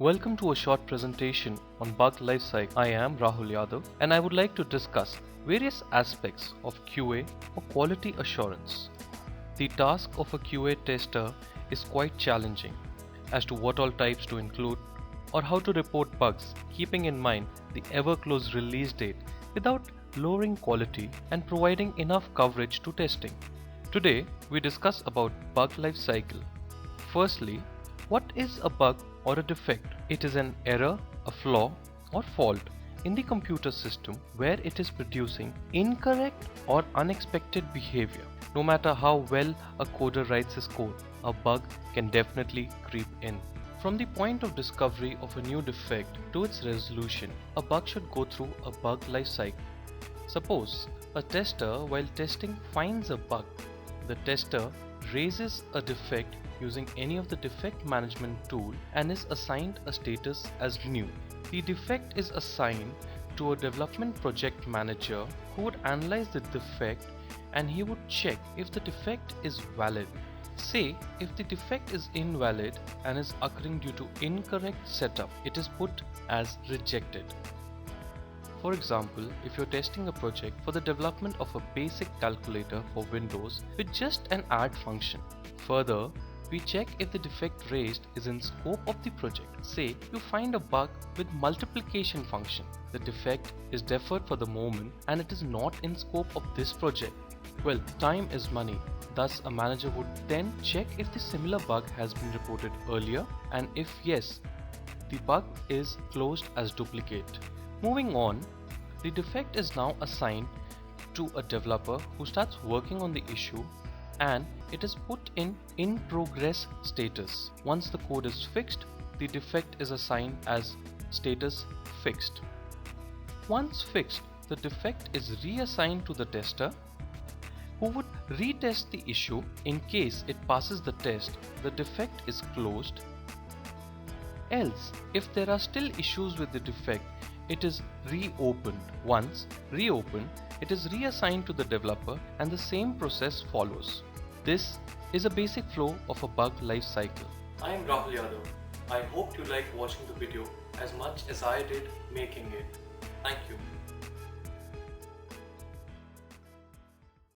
Welcome to a short presentation on bug lifecycle. I am Rahul Yadav and I would like to discuss various aspects of QA or quality assurance. The task of a QA tester is quite challenging as to what all types to include or how to report bugs, keeping in mind the ever close release date without lowering quality and providing enough coverage to testing. Today we discuss about bug lifecycle. Firstly, what is a bug or a defect? It is an error, a flaw or fault in the computer system where it is producing incorrect or unexpected behavior. No matter how well a coder writes his code, a bug can definitely creep in. From the point of discovery of a new defect to its resolution, a bug should go through a bug life cycle. Suppose a tester while testing finds a bug. The tester raises a defect using any of the defect management tool and is assigned a status as new. The defect is assigned to a development project manager who would analyze the defect and he would check if the defect is valid. Say if the defect is invalid and is occurring due to incorrect setup, it is put as rejected. For example, if you're testing a project for the development of a basic calculator for Windows with just an add function. Further, we check if the defect raised is in scope of the project. Say you find a bug with multiplication function. The defect is deferred for the moment and it is not in scope of this project. Well, time is money. Thus, a manager would then check if the similar bug has been reported earlier and if yes, the bug is closed as duplicate. Moving on, the defect is now assigned to a developer who starts working on the issue and it is put in progress status. Once the code is fixed, the defect is assigned as status fixed. Once fixed, the defect is reassigned to the tester who would retest the issue. In case it passes the test, the defect is closed. Else, if there are still issues with the defect, it is reopened. Once reopened, it is reassigned to the developer and the same process follows. This is a basic flow of a bug life cycle. I am Rahul Yadav. I hope you liked watching the video as much as I did making it. Thank you.